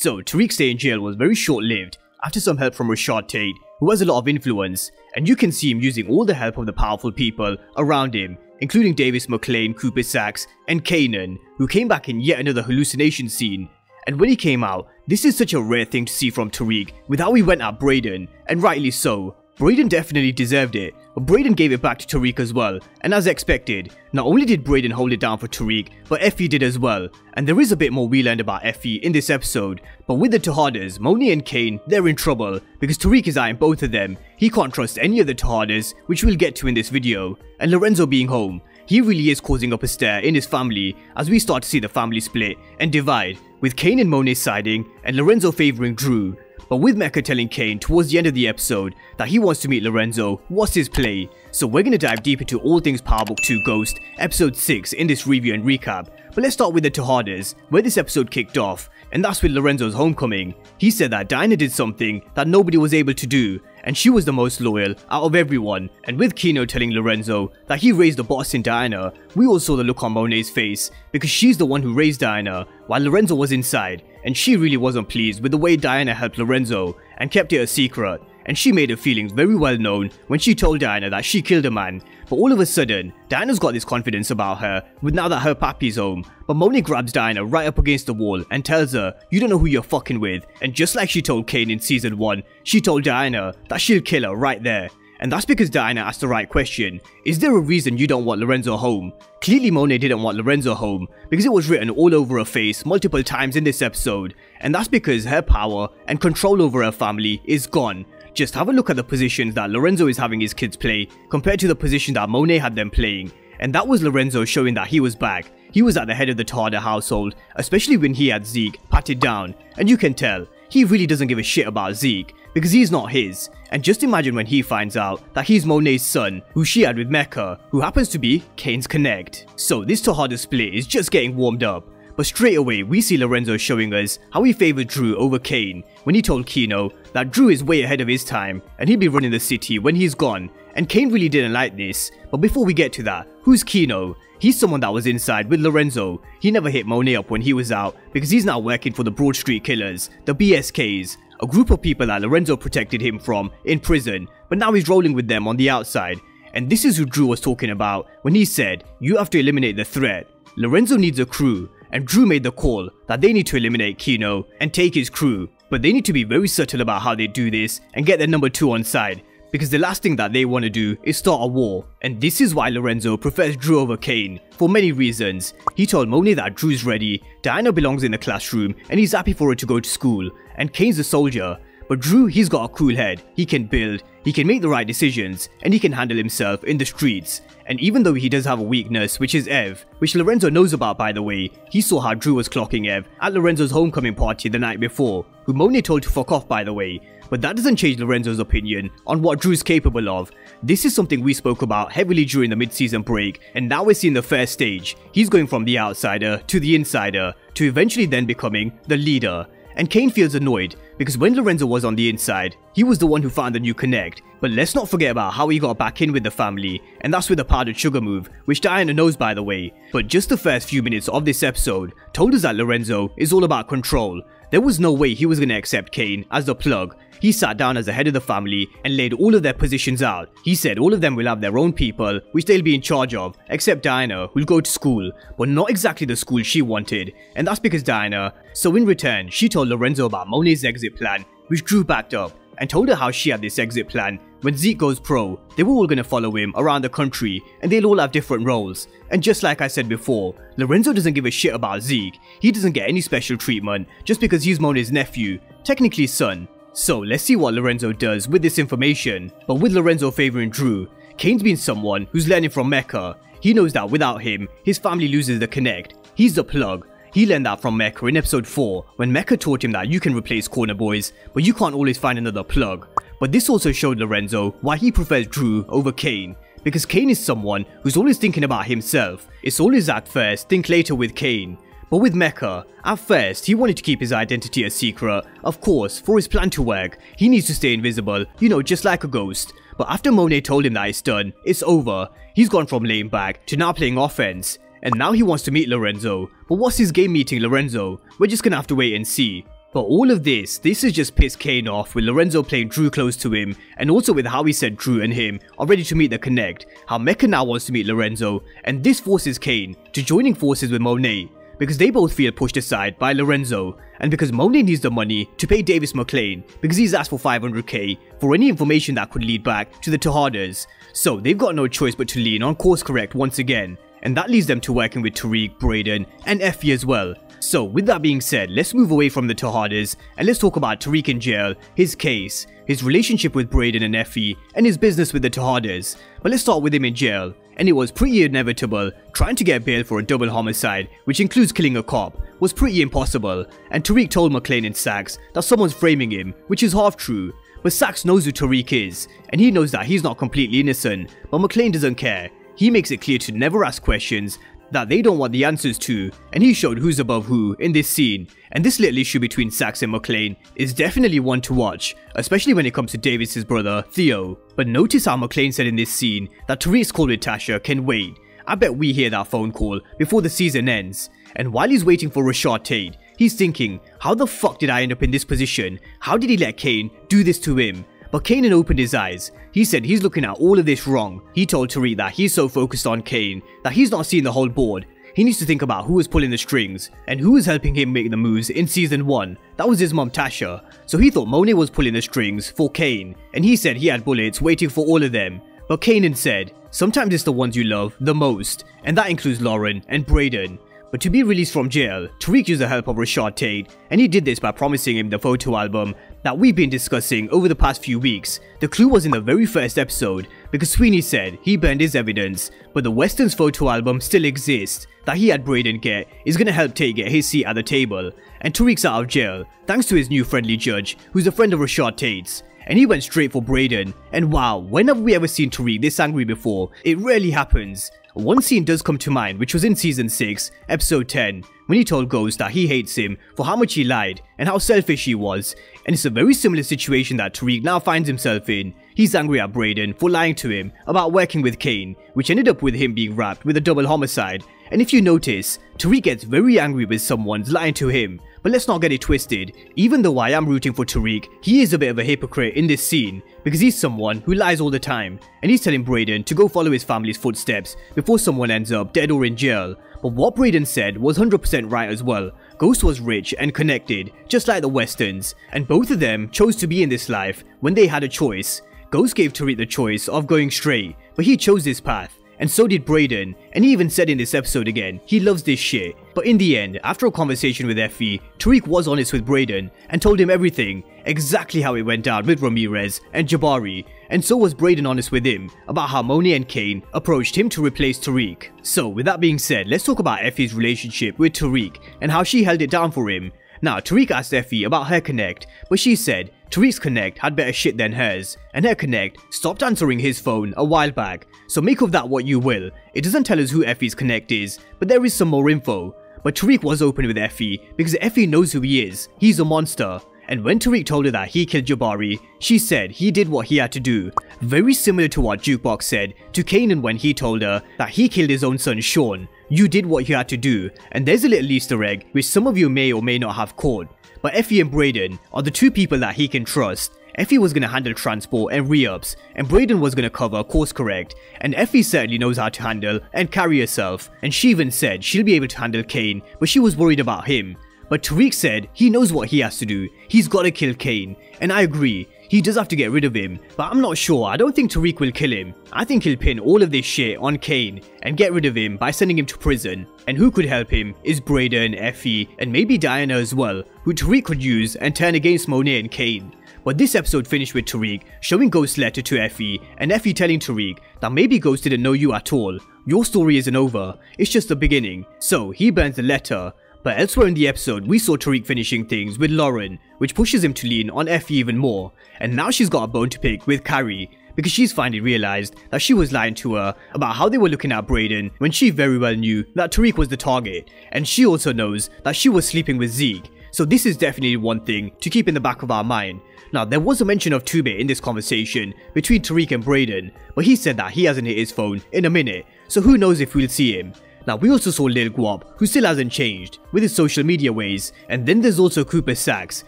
So Tariq's stay in jail was very short-lived after some help from Rashad Tate, who has a lot of influence, and you can see him using all the help of the powerful people around him, including Davis McLean, Cooper Sachs, and Kanan, who came back in yet another hallucination scene. And when he came out, this is such a rare thing to see from Tariq with how he went at Brayden, and rightly so. Brayden definitely deserved it, but Brayden gave it back to Tariq as well, and as expected, not only did Brayden hold it down for Tariq, but Effie did as well. And there is a bit more we learned about Effie in this episode, but with the Tejadas, Monet and Cane, they're in trouble, because Tariq is eyeing both of them. He can't trust any of the Tejadas, which we'll get to in this video, and Lorenzo being home, he really is causing up a stir in his family as we start to see the family split and divide, with Cane and Monet siding and Lorenzo favouring Drew. But with Mecca telling Cane towards the end of the episode that he wants to meet Lorenzo, what's his play? So we're going to dive deep into all things Power Book 2 Ghost, episode 6 in this review and recap. But let's start with the Tejadas, where this episode kicked off, and that's with Lorenzo's homecoming. He said that Diana did something that nobody was able to do, and she was the most loyal out of everyone. And with Kino telling Lorenzo that he raised the boss in Diana, we all saw the look on Monet's face, because she's the one who raised Diana, while Lorenzo was inside, and she really wasn't pleased with the way Diana helped Lorenzo, and kept it a secret. And she made her feelings very well known when she told Diana that she killed a man. But all of a sudden, Diana's got this confidence about her, with now that her pappy's home. But Monet grabs Diana right up against the wall and tells her, you don't know who you're fucking with. And just like she told Cane in season 1, she told Diana that she'll kill her right there. And that's because Diana asked the right question. Is there a reason you don't want Lorenzo home? Clearly Monet didn't want Lorenzo home, because it was written all over her face multiple times in this episode. And that's because her power and control over her family is gone. Just have a look at the positions that Lorenzo is having his kids play compared to the position that Monet had them playing. And that was Lorenzo showing that he was back. He was at the head of the Tejada household, especially when he had Zeke patted down. And you can tell, he really doesn't give a shit about Zeke, because he's not his. And just imagine when he finds out that he's Monet's son, who she had with Mecca, who happens to be Kane's connect. So this Tejada split is just getting warmed up. But straight away, we see Lorenzo showing us how he favoured Drew over Cane when he told Kino that Drew is way ahead of his time and he'll be running the city when he's gone. And Cane really didn't like this. But before we get to that, who's Kino? He's someone that was inside with Lorenzo. He never hit Monet up when he was out because he's now working for the Broad Street Killers, the BSKs, a group of people that Lorenzo protected him from in prison, but now he's rolling with them on the outside. And this is who Drew was talking about when he said, you have to eliminate the threat. Lorenzo needs a crew. And Drew made the call that they need to eliminate Kino and take his crew, but they need to be very subtle about how they do this and get their number 2 on side, because the last thing that they want to do is start a war. And this is why Lorenzo prefers Drew over Cane, for many reasons. He told Monet that Drew's ready, Diana belongs in the classroom and he's happy for her to go to school, and Kane's a soldier. But Drew, he's got a cool head, he can build, he can make the right decisions, and he can handle himself in the streets. And even though he does have a weakness, which is Ev, which Lorenzo knows about by the way, he saw how Drew was clocking Ev at Lorenzo's homecoming party the night before, who Monet told to fuck off by the way. But that doesn't change Lorenzo's opinion on what Drew's capable of. This is something we spoke about heavily during the mid-season break, and now we're seeing the first stage. He's going from the outsider to the insider, to eventually then becoming the leader. And Cane feels annoyed, because when Lorenzo was on the inside, he was the one who found the new connect. But let's not forget about how he got back in with the family, and that's with the powdered sugar move, which Diana knows by the way. But just the first few minutes of this episode told us that Lorenzo is all about control. There was no way he was going to accept Cane as the plug. He sat down as the head of the family and laid all of their positions out. He said all of them will have their own people, which they'll be in charge of, except Diana, who'll go to school, but not exactly the school she wanted, and that's because Diana. So in return, she told Lorenzo about Monet's exit plan, which Drew backed up, and told her how she had this exit plan. When Zeke goes pro, they were all going to follow him around the country, and they'll all have different roles. And just like I said before, Lorenzo doesn't give a shit about Zeke. He doesn't get any special treatment just because he's Monet's nephew, technically son. So let's see what Lorenzo does with this information. But with Lorenzo favouring Drew, Kane's been someone who's learning from Mecca. He knows that without him, his family loses the connect. He's the plug. He learned that from Mecca in episode 4, when Mecca taught him that you can replace corner boys, but you can't always find another plug. But this also showed Lorenzo why he prefers Drew over Cane, because Cane is someone who's always thinking about himself. It's always act first, think later with Cane. But with Mecca, at first he wanted to keep his identity a secret. Of course, for his plan to work, he needs to stay invisible, you know, just like a ghost. But after Monet told him that it's done, it's over. He's gone from laying back to now playing offense. And now he wants to meet Lorenzo. But what's his game meeting Lorenzo? We're just gonna have to wait and see. But all of this has just pissed Cane off, with Lorenzo playing Drew close to him, and also with how he said Drew and him are ready to meet the Connect, how Mecca now wants to meet Lorenzo, and this forces Cane to joining forces with Monet, because they both feel pushed aside by Lorenzo, and because Monet needs the money to pay Davis McLean because he's asked for 500k for any information that could lead back to the Tejadas. So they've got no choice but to lean on course correct once again, and that leads them to working with Tariq, Brayden and Effie as well. So with that being said, let's move away from the Tejadas and let's talk about Tariq in jail, his case, his relationship with Brayden and Effie, and his business with the Tejadas. But let's start with him in jail. And it was pretty inevitable. Trying to get bail for a double homicide, which includes killing a cop, was pretty impossible, and Tariq told McLean and Sachs that someone's framing him, which is half true. But Sachs knows who Tariq is, and he knows that he's not completely innocent, but McLean doesn't care. He makes it clear to never ask questions that they don't want the answers to, and he showed who's above who in this scene. And this little issue between Sachs and McLean is definitely one to watch, especially when it comes to Davis's brother, Theo. But notice how McLean said in this scene that Tariq's call with Tasha can wait. I bet we hear that phone call before the season ends. And while he's waiting for Rashad Tate, he's thinking, how the fuck did I end up in this position? How did he let Cane do this to him? But Kanan opened his eyes. He said he's looking at all of this wrong. He told Tariq that he's so focused on Cane that he's not seeing the whole board. He needs to think about who was pulling the strings and who was helping him make the moves in season 1. That was his mom Tasha. So he thought Monet was pulling the strings for Cane, and he said he had bullets waiting for all of them. But Kanan said, sometimes it's the ones you love the most, and that includes Lauren and Brayden. But to be released from jail, Tariq used the help of Rashad Tate, and he did this by promising him the photo album that we've been discussing over the past few weeks. The clue was in the very first episode, because Sweeney said he burned his evidence, but the Western's photo album still exists that he had Brayden get is going to help Tate get his seat at the table. And Tariq's out of jail, thanks to his new friendly judge, who's a friend of Rashad Tate's. And he went straight for Brayden, and wow, when have we ever seen Tariq this angry before? It rarely happens. One scene does come to mind, which was in season 6, episode 10, when he told Ghost that he hates him for how much he lied and how selfish he was. And it's a very similar situation that Tariq now finds himself in. He's angry at Brayden for lying to him about working with Cane, which ended up with him being wrapped with a double homicide. And if you notice, Tariq gets very angry with someone's lying to him. But let's not get it twisted. Even though I am rooting for Tariq, he is a bit of a hypocrite in this scene, because he's someone who lies all the time, and he's telling Brayden to go follow his family's footsteps before someone ends up dead or in jail. But what Brayden said was 100% right as well. Ghost was rich and connected, just like the Westerns, and both of them chose to be in this life when they had a choice. Ghost gave Tariq the choice of going straight, but he chose this path. And so did Brayden, and he even said in this episode again, he loves this shit. But in the end, after a conversation with Effie, Tariq was honest with Brayden and told him everything, exactly how it went down with Ramirez and Jabari. And so was Brayden honest with him about how Monet and Cane approached him to replace Tariq. So with that being said, let's talk about Effie's relationship with Tariq and how she held it down for him. Now, Tariq asked Effie about her connect, but she said Tariq's connect had better shit than hers, and her connect stopped answering his phone a while back. So make of that what you will. It doesn't tell us who Effie's connect is, but there is some more info. But Tariq was open with Effie because Effie knows who he is. He's a monster. And when Tariq told her that he killed Jabari, she said he did what he had to do. Very similar to what Jukebox said to Kanan when he told her that he killed his own son Sean. You did what you had to do. And there's a little Easter egg which some of you may or may not have caught. But Effie and Brayden are the two people that he can trust. Effie was going to handle transport and re-ups, and Brayden was going to cover course correct. And Effie certainly knows how to handle and carry herself, and she even said she'll be able to handle Cane, but she was worried about him. But Tariq said he knows what he has to do. He's got to kill Cane, and I agree. He does have to get rid of him, but I'm not sure. I don't think Tariq will kill him. I think he'll pin all of this shit on Cane and get rid of him by sending him to prison. And who could help him is Brayden, Effie, and maybe Diana as well, who Tariq could use and turn against Monet and Cane. But this episode finished with Tariq showing Ghost's letter to Effie, and Effie telling Tariq that maybe Ghost didn't know you at all. Your story isn't over, it's just the beginning. So he burns the letter. But elsewhere in the episode, we saw Tariq finishing things with Lauren, which pushes him to lean on Effie even more. And now she's got a bone to pick with Carrie, because she's finally realized that she was lying to her about how they were looking at Brayden when she very well knew that Tariq was the target. And she also knows that she was sleeping with Zeke. So this is definitely one thing to keep in the back of our mind. Now, there was a mention of 2-Bit in this conversation between Tariq and Brayden, but he said that he hasn't hit his phone in a minute, so who knows if we'll see him. Now we also saw Lil Guap, who still hasn't changed with his social media ways, and then there's also Cooper Saxe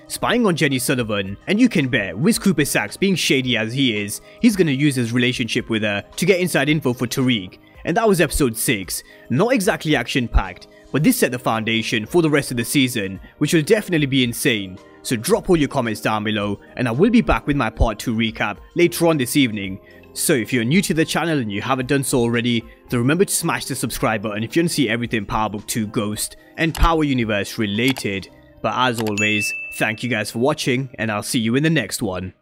spying on Jenny Sullivan, and you can bet with Cooper Saxe being shady as he is, he's gonna use his relationship with her to get inside info for Tariq. And that was episode 6, not exactly action packed, but this set the foundation for the rest of the season, which will definitely be insane. So drop all your comments down below, and I will be back with my part 2 recap later on this evening. So if you're new to the channel and you haven't done so already, then remember to smash the subscribe button if you want to see everything Power Book 2 Ghost and Power Universe related. But as always, thank you guys for watching, and I'll see you in the next one.